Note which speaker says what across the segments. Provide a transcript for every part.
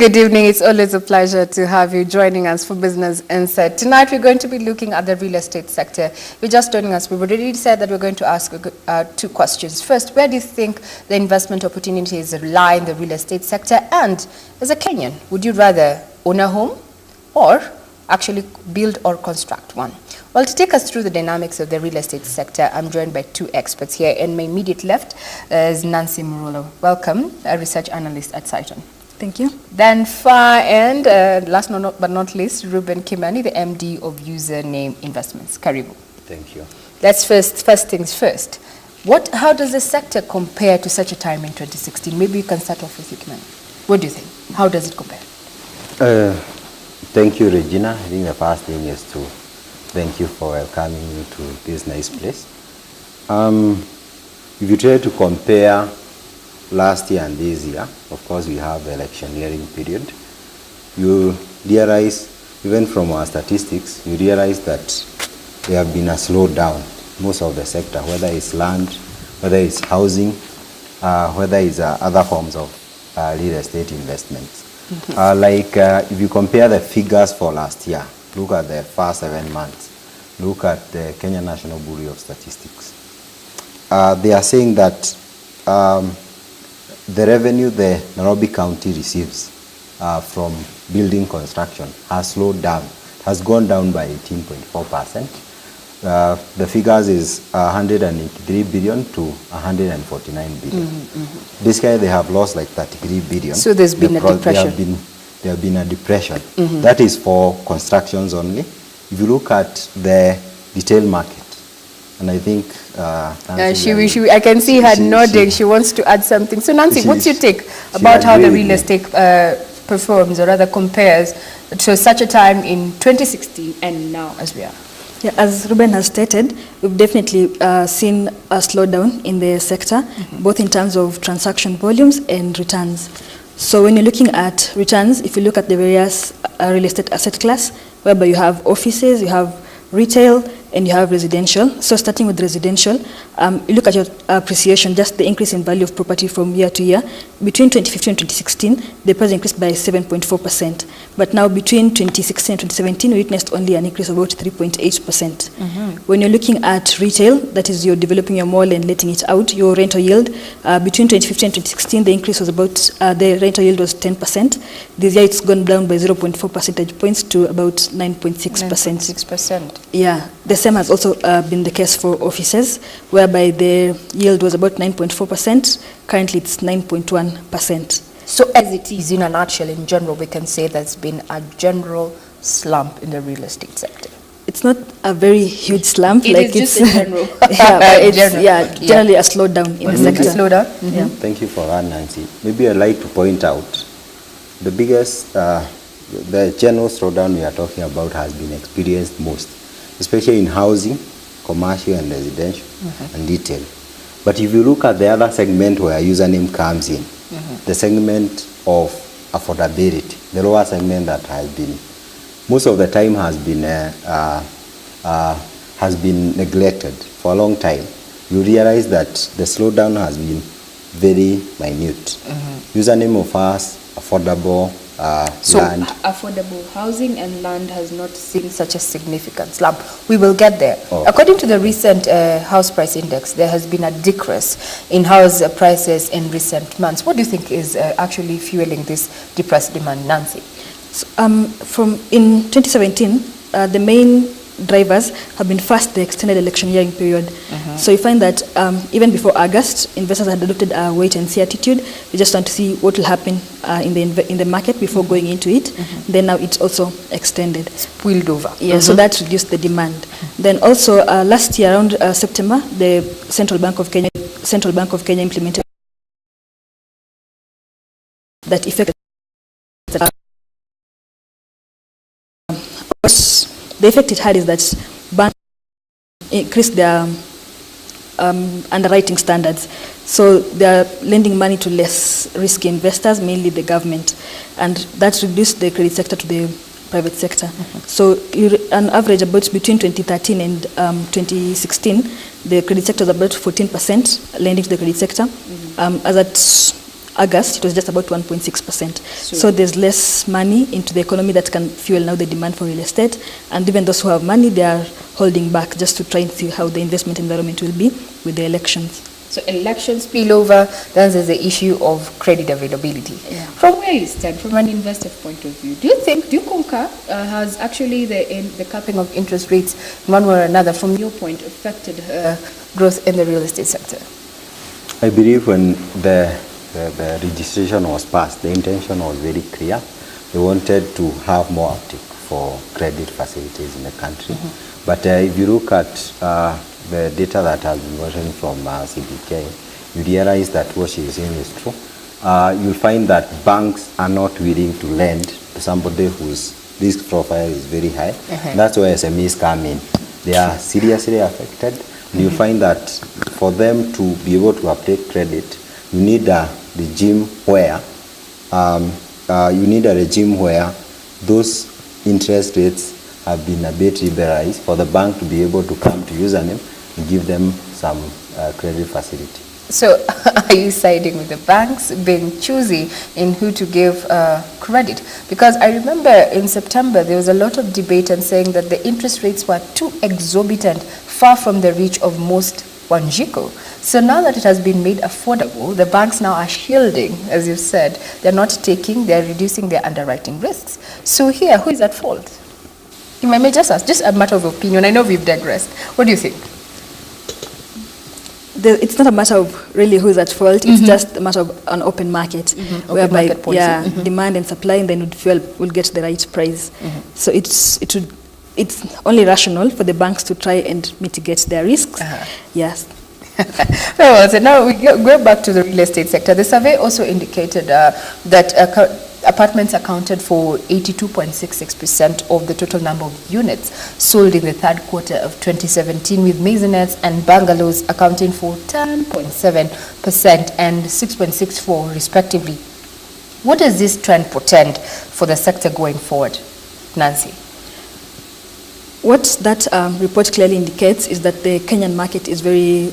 Speaker 1: Good evening. It's always a pleasure to have you joining us for Business Insight. Tonight, we're going to be looking at the real estate sector. If you're just joining us, we've already said that we're going to ask two questions. First, where do you think the investment opportunities lie in the real estate sector? And as a Kenyan, would you rather own a home or actually build or construct one? Well, to take us through the dynamics of the real estate sector, I'm joined by two experts here. In my immediate left is Nancy Murolo. Welcome, a research analyst at Cyton.
Speaker 2: Thank you.
Speaker 1: Then far end, last but not least, Reuben Kimani, the MD of Username Investments. Karibu.
Speaker 3: Thank you.
Speaker 1: Let's first things first. How does the sector compare to such a time in 2016? Maybe you can start off with you, Kimani. What do you think? How does it compare?
Speaker 3: Thank you, Regina. I think the first thing is to thank you for welcoming me to this nice place. If you try to compare last year and this year, of course we have the electioneering period, you realize, even from our statistics, you realize that there have been a slowdown most of the sector, whether it's land, whether it's housing, whether it's other forms of real estate investments. If you compare the figures for last year, look at the first 7 months, look at the Kenya National Bureau of Statistics. They are saying that the revenue the Nairobi County receives from building construction has slowed down, has gone down by 18.4%. The figures is 183 billion to 149 billion. This year they have lost like 33 billion.
Speaker 1: So there's been a depression.
Speaker 3: There have been a depression. That is for constructions only. If you look at the retail market, and I think
Speaker 1: I can see her nodding. She wants to add something. So Nancy, what's your take about how the real estate performs, or rather compares to such a time in 2016 and now as we are?
Speaker 2: Yeah, as Reuben has stated, we've definitely seen a slowdown in the sector, both in terms of transaction volumes and returns. So when you're looking at returns, if you look at the various real estate asset class, whereby you have offices, you have retail, and you have residential. So starting with residential, you look at your appreciation, just the increase in value of property from year to year. Between 2015 and 2016, the price increased by 7.4%. But now between 2016 and 2017, we witnessed only an increase of about 3.8%. When you're looking at retail, that is you're developing your mall and letting it out, your rental yield, between 2015 and 2016, the increase was about, the rental yield was 10%. This year it's gone down by 0.4 percentage points to about 9.6%.
Speaker 1: 9.6%.
Speaker 2: Yeah. The same has also been the case for offices, whereby the yield was about 9.4%. Currently, it's 9.1%.
Speaker 1: So as it is, in a nutshell, in general, we can say there's been a general slump in the real estate sector.
Speaker 2: It's not a very huge slump.
Speaker 1: It's just in general.
Speaker 2: Generally a slowdown in the sector.
Speaker 1: Slowdown?
Speaker 2: Yeah.
Speaker 3: Thank you for that, Nancy. Maybe I'd like to point out the biggest, the general slowdown we are talking about has been experienced most, especially in housing, commercial and residential, and retail. But if you look at the other segment where Username comes in, the segment of affordability, the lower segment that has been, most of the time has been neglected for a long time, you realize that the slowdown has been very minute. Username offers affordable land.
Speaker 1: Affordable housing and land has not seen such a significant slump. We will get there. According to the recent house price index, there has been a decrease in house prices in recent months. What do you think is actually fueling this depressed demand, Nancy?
Speaker 2: So, in 2017, the main drivers have been first the extended electioneering period. So you find that even before August, investors had adopted a wait-and-see attitude. They just want to see what will happen in the market before going into it. Then now it's also extended.
Speaker 1: Spilled over.
Speaker 2: Yeah, so that reduced the demand. Then also last year around September, the Central Bank of Kenya implemented that effect. The effect it had is that banks increased their underwriting standards. So they are lending money to less risky investors, mainly the government. And that reduced the credit sector to the private sector. So on average, about between 2013 and 2016, the credit sector is about 14% lending to the credit sector. As at August, it was just about 1.6%. So there's less money into the economy that can fuel now the demand for real estate. And even those who have money, they are holding back just to try and see how the investment environment will be with the elections.
Speaker 1: So elections spill over, then there's the issue of credit availability.
Speaker 2: Yeah.
Speaker 1: From where you stand, from an investor point of view, do you concur, has actually the capping of interest rates, one way or another, from your point, affected growth in the real estate sector?
Speaker 3: I believe when the registration was passed, the intention was very clear. They wanted to have more uptake for credit facilities in the country. But if you look at the data that has been gotten from CBK, you realize that what she is saying is true. You'll find that banks are not willing to lend to somebody whose risk profile is very high. That's where SMEs come in. They are seriously affected. And you'll find that for them to be able to uptake credit, you need a regime where those interest rates have been a bit liberalized for the bank to be able to come to username and give them some credit facility.
Speaker 1: So are you siding with the banks being choosy in who to give credit? Because I remember in September there was a lot of debate and saying that the interest rates were too exorbitant, far from the reach of most Wanjiku. So now that it has been made affordable, the banks now are shielding, as you said. They're not taking, they're reducing their underwriting risks. So here, who is at fault? You may just ask, just a matter of opinion. I know we've digressed. What do you think?
Speaker 2: It's not a matter of really who's at fault. It's just a matter of an open market, whereby
Speaker 1: market policy.
Speaker 2: Demand and supply, and then will get the right price. So it's only rational for the banks to try and mitigate their risks. Yes.
Speaker 1: Very well, so now we go back to the real estate sector. The survey also indicated that apartments accounted for 82.66% of the total number of units sold in the third quarter of 2017, with maisonettes and bungalows accounting for 10.7% and 6.64% respectively. What does this trend portend for the sector going forward, Nancy?
Speaker 2: What that report clearly indicates is that the Kenyan market is very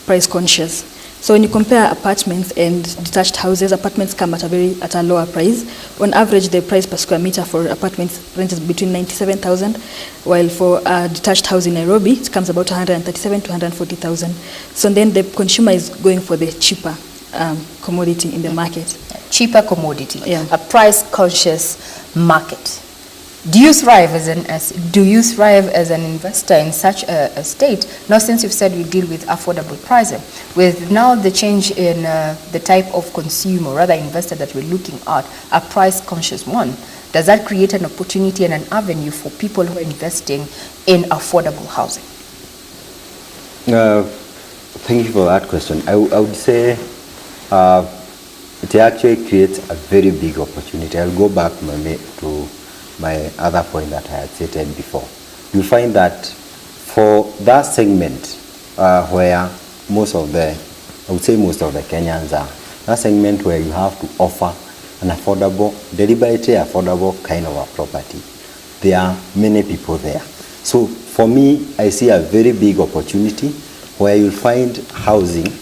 Speaker 2: price conscious. So when you compare apartments and detached houses, apartments come at a lower price. On average, the price per square meter for apartments ranges between 97,000, while for a detached house in Nairobi, it comes about 137 to 140,000. So then the consumer is going for the cheaper commodity in the market.
Speaker 1: Cheaper commodity,
Speaker 2: Yeah.
Speaker 1: a price conscious market. Do you thrive as an investor in such a state? Now, since you've said you deal with affordable pricing, with now the change in the type of consumer, rather investor that we're looking at, a price-conscious one, does that create an opportunity and an avenue for people who are investing in affordable housing?
Speaker 3: Thank you for that question. I would say it actually creates a very big opportunity. I'll go back to my other point that I had stated before. You'll find that for that segment where most of the Kenyans are, that segment where you have to offer an affordable, deliberately affordable kind of a property, there are many people there. So for me, I see a very big opportunity where you'll find housing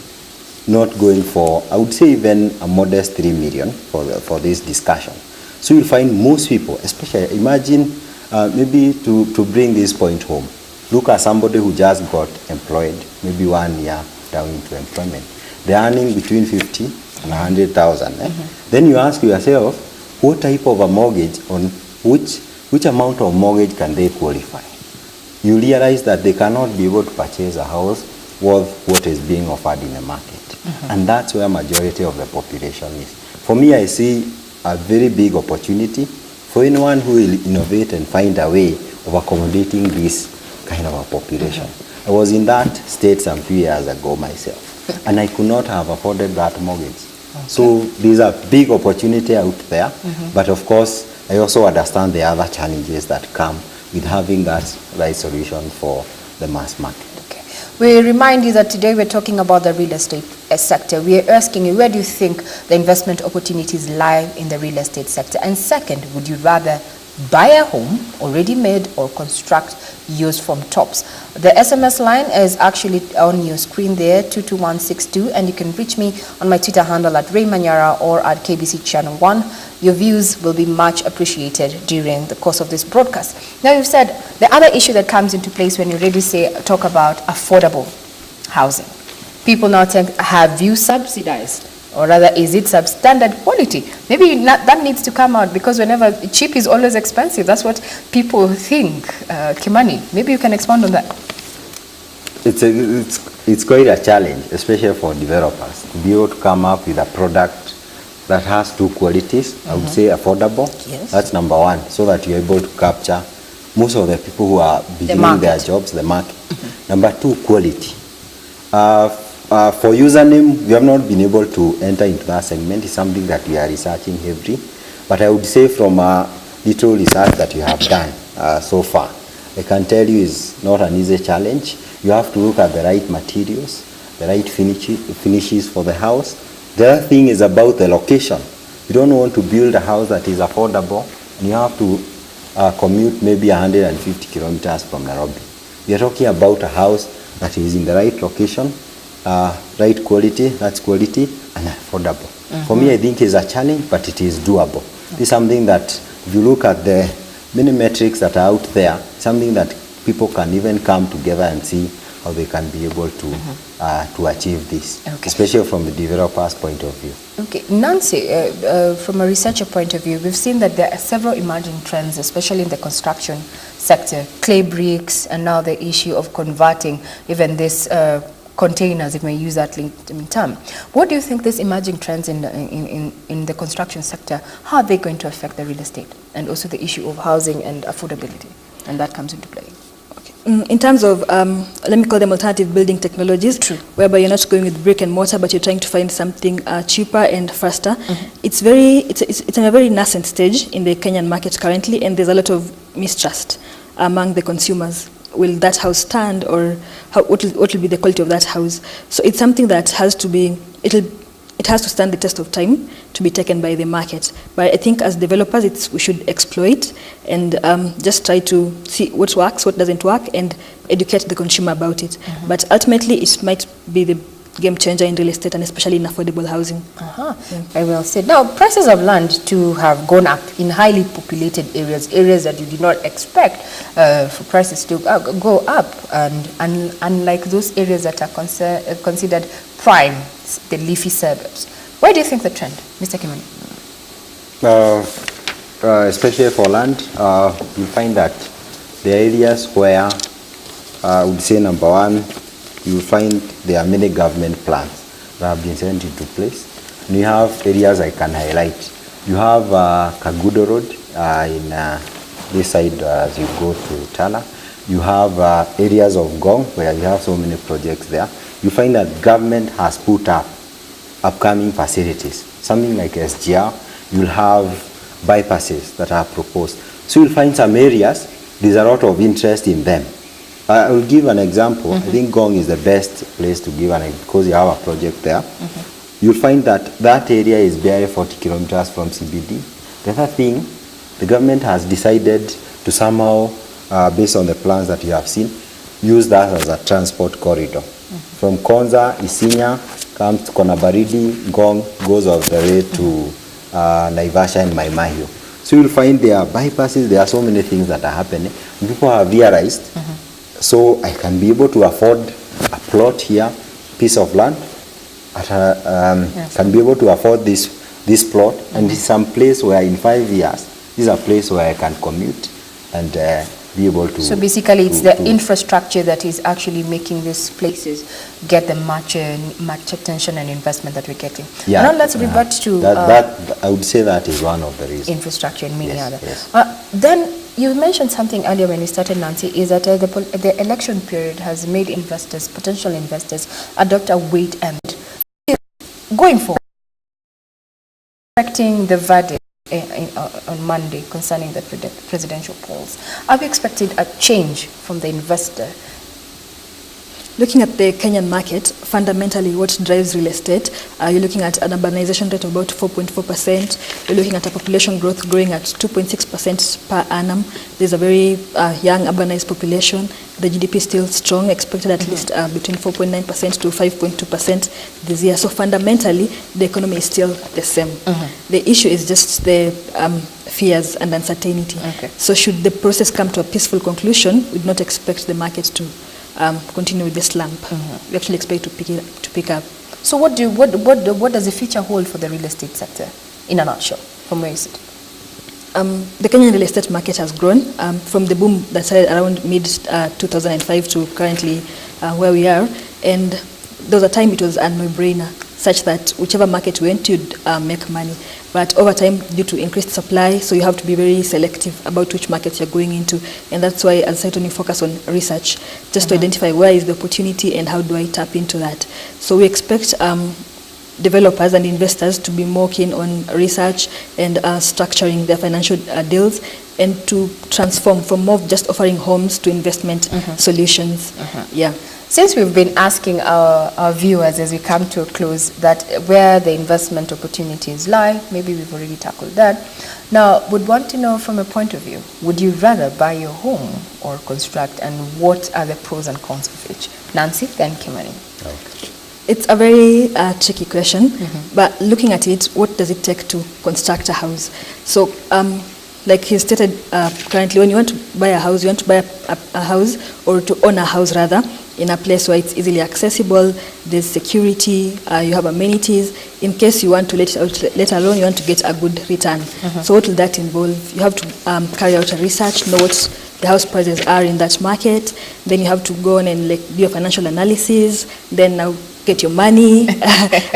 Speaker 3: not going for, I would say even a modest 3 million for this discussion. So you'll find most people, especially, imagine maybe to bring this point home, look at somebody who just got employed, maybe 1 year down into employment. They're earning between 50 and 100,000. Then you ask yourself, what type of a mortgage, on which amount of mortgage can they qualify? You realize that they cannot be able to purchase a house worth what is being offered in the market. And that's where majority of the population is. For me, I see a very big opportunity for anyone who will innovate and find a way of accommodating this kind of a population. I was in that state some few years ago myself, and I could not have afforded that mortgage. So there's a big opportunity out there, but of course, I also understand the other challenges that come with having that right solution for the mass market.
Speaker 1: We remind you that today we're talking about the real estate sector. We are asking you, where do you think the investment opportunities lie in the real estate sector? And second, would you rather buy a home already made or construct yours from tops. The SMS line is actually on your screen there, 22162, and you can reach me on my Twitter handle at Raymanyara or at KBC Channel 1. Your views will be much appreciated during the course of this broadcast. Now, you've said the other issue that comes into place when you really talk about affordable housing. People now have you subsidized, or rather is it substandard quality? Maybe that needs to come out, because whenever cheap is always expensive, that's what people think. Kimani, maybe you can expand on that.
Speaker 3: It's quite a challenge, especially for developers, to be able to come up with a product that has two qualities. I would say affordable.
Speaker 1: Yes.
Speaker 3: That's number one, so that you're able to capture most of the people who are beginning their jobs, the market. Number two, quality. For username, we have not been able to enter into that segment. It's something that we are researching heavily. But I would say from little research that you have done so far, I can tell you it's not an easy challenge. You have to look at the right materials, the right finishes for the house. The other thing is about the location. You don't want to build a house that is affordable, and you have to commute maybe 150 kilometers from Nairobi. We are talking about a house that is in the right location, right quality, that's quality, and affordable. For me, I think it's a challenge, but it is doable. This is something that, if you look at the many metrics that are out there, something that people can even come together and see how they can be able to achieve this, especially from the developer's point of view.
Speaker 1: Okay, Nancy, from a researcher point of view, we've seen that there are several emerging trends, especially in the construction sector, clay bricks, and now the issue of converting even this containers, if I may use that term. What do you think these emerging trends in the construction sector, how are they going to affect the real estate, and also the issue of housing and affordability, and that comes into play?
Speaker 2: In terms of, let me call them alternative building technologies,
Speaker 1: True.
Speaker 2: whereby you're not going with brick and mortar, but you're trying to find something cheaper and faster. It's in a very nascent stage in the Kenyan market currently, and there's a lot of mistrust among the consumers. Will that house stand, or what will be the quality of that house? So it's something that has to be, it has to stand the test of time to be taken by the market. But I think as developers, we should exploit and just try to see what works, what doesn't work, and educate the consumer about it. But ultimately, it might be the game changer in real estate, and especially in affordable housing.
Speaker 1: Very well said. Now, prices of land to have gone up in highly populated areas that you did not expect for prices to go up, and unlike those areas that are considered prime, the leafy suburbs. Why do you think the trend, Mr. Kimani?
Speaker 3: Especially for land, you find that the areas where I would say number one, you will find there are many government plans that have been sent into place. And you have areas I can highlight. You have Kagudo Road in this side as you go to Tala. You have areas of Gong where you have so many projects there. You find that government has put up upcoming facilities. Something like SGR, you'll have bypasses that are proposed. So you'll find some areas, there's a lot of interest in them. I will give an example. I think Gong is the best place to give an example because you have a project there. You'll find that that area is barely 40 kilometers from CBD. The other thing, the government has decided to somehow, based on the plans that you have seen, use that as a transport corridor. From Konza, Isinya, comes to Konabaridi, Gong, goes all the way to Naivasha and Maimahio. So you'll find there are bypasses, there are so many things that are happening. People have realized, so I can be able to afford a plot here, piece of land, can be able to afford this plot, and this is some place where in 5 years, this is a place where I can commute and be able to.
Speaker 1: So basically, it's the infrastructure that is actually making these places get the much attention and investment that we're getting.
Speaker 3: Yeah.
Speaker 1: Now let's revert to
Speaker 3: that. I would say that is one of the reasons.
Speaker 1: Infrastructure and many other.
Speaker 3: Yes.
Speaker 1: Then you mentioned something earlier when you started, Nancy, is that the election period has made investors, potential investors, adopt a wait and going forward, expecting the verdict on Monday concerning the presidential polls. Are we expecting a change from the investor?
Speaker 2: Looking at the Kenyan market, fundamentally what drives real estate, you're looking at an urbanization rate of about 4.4%. You're looking at a population growth growing at 2.6% per annum. There's a very young urbanized population. The GDP is still strong, expected at least between 4.9% to 5.2% this year. So fundamentally, the economy is still the same. The issue is just the fears and uncertainty.
Speaker 1: Okay.
Speaker 2: So should the process come to a peaceful conclusion, we do not expect the market to continue with this slump. We actually expect to pick up.
Speaker 1: So what does the future hold for the real estate sector, in a nutshell, from where you sit?
Speaker 2: The Kenyan real estate market has grown from the boom that started around mid-2005 to currently where we are. And there was a time it was a no-brainer, such that whichever market you went, you'd make money. But over time, due to increased supply, so you have to be very selective about which markets you're going into. And that's why, as I said, you focus on research, just to identify where is the opportunity and how do I tap into that. So we expect developers and investors to be more keen on research and structuring their financial deals, and to transform from more just offering homes to investment solutions. Yeah.
Speaker 1: Since we've been asking our viewers as we come to a close that where the investment opportunities lie, maybe we've already tackled that. Now, would want to know from a point of view, would you rather buy your home or construct, and what are the pros and cons of each? Nancy, then Kimani.
Speaker 3: Okay.
Speaker 2: It's a very tricky question, but looking at it, what does it take to construct a house? So, like he stated, currently when you want to buy a house, you want to buy a house, or to own a house rather, in a place where it's easily accessible, there's security, you have amenities. In case you want to let it out, let alone you want to get a good return. So what will that involve? You have to carry out a research, know what the house prices are in that market. Then you have to go on and do your financial analysis. Then now get your money,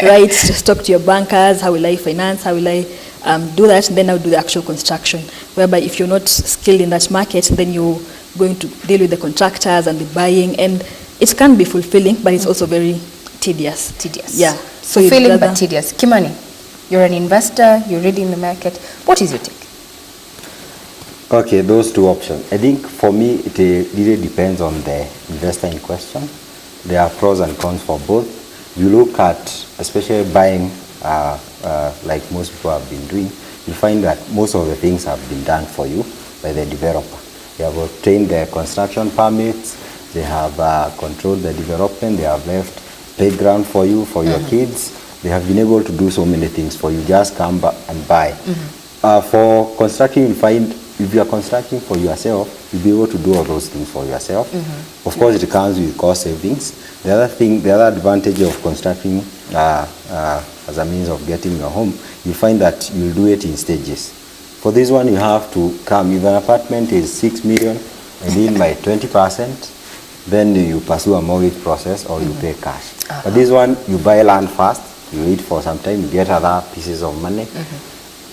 Speaker 2: right? Just talk to your bankers. How will I finance? How will I do that? And then now do the actual construction. Whereby if you're not skilled in that market, then you're going to deal with the contractors and the buying, and it can be fulfilling, but it's also very tedious. Yeah.
Speaker 1: So fulfilling but tedious. Kimani, you're an investor, you're ready in the market. What is your take?
Speaker 3: Okay, those two options. I think for me, it really depends on the investor in question. There are pros and cons for both. You look at, especially buying, like most people have been doing, you find that most of the things have been done for you by the developer. They have obtained their construction permits, they have controlled the development, they have left playground for you, for your kids. They have been able to do so many things for you. Just come back and buy. For constructing, you find if you are constructing for yourself, you'll be able to do all those things for yourself. Of course, it comes with cost savings. The other advantage of constructing as a means of getting your home, you find that you'll do it in stages. For this one, you have to come. If an apartment is 6 million, and in by 20%, then you pursue a mortgage process or you pay cash. But this one, you buy land first, you wait for some time, you get other pieces of money.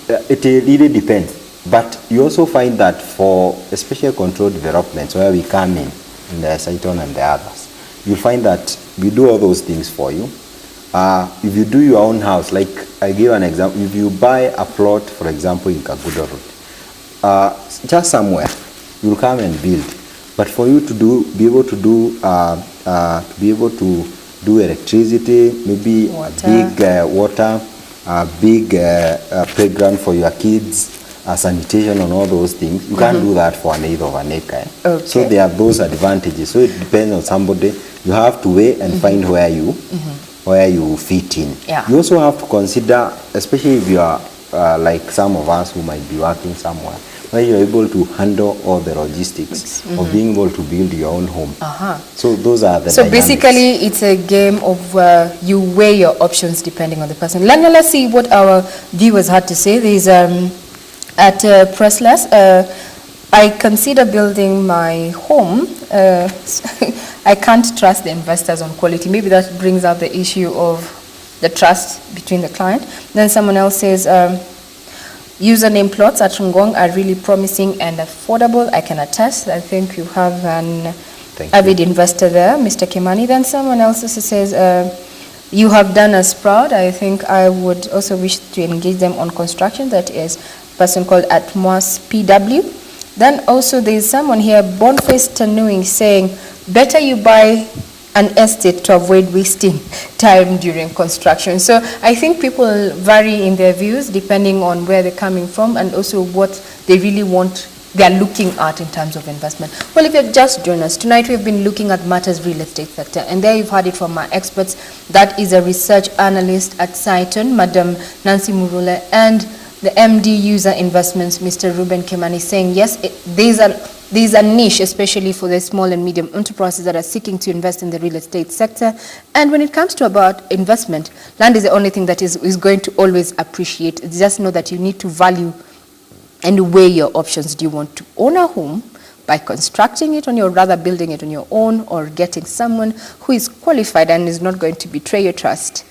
Speaker 3: It really depends. But you also find that for especially controlled developments where we come in the Saiton and the others, you find that we do all those things for you. If you do your own house, like I give an example, if you buy a plot, for example, in Kagudo Road, just somewhere, you'll come and build. But for you to be able to do electricity, maybe water. Big water, big playground for your kids, sanitation and all those things, you can't do that for an eighth of an acre. Okay. So there are those advantages. So it depends on somebody. You have to weigh and find where you fit in.
Speaker 1: Yeah.
Speaker 3: You also have to consider, especially if you are like some of us who might be working somewhere, where you're able to handle all the logistics of being able to build your own home. So those are the dynamics. Basically,
Speaker 1: it's a game of you weigh your options depending on the person. Let's see what our viewers had to say. There's at Pressless, I consider building my home. I can't trust the investors on quality. Maybe that brings out the issue of the trust between the client. Then someone else says, username plots at Ngong are really promising and affordable. I can attest. I think you have an avid investor there, Mr. Kimani. Then someone else also says, you have done us proud. I think I would also wish to engage them on construction. That is a person called Atmos PW. Then also there's someone here, Boniface Tanuing, saying, better you buy an estate to avoid wasting time during construction. So I think people vary in their views depending on where they're coming from and also what they really want, they're looking at in terms of investment. Well, if you've just joined us, tonight we've been looking at matters real estate sector, and there you've heard it from our experts. That is a research analyst at Saiton, Madam Nancy Murule, and the MD User Investments, Mr. Reuben Kimani, saying yes, there's a niche, especially for the small and medium enterprises that are seeking to invest in the real estate sector. And when it comes to about investment, land is the only thing that is going to always appreciate. Just know that you need to value and weigh your options. Do you want to own a home by constructing it on your, rather building it on your own, or getting someone who is qualified and is not going to betray your trust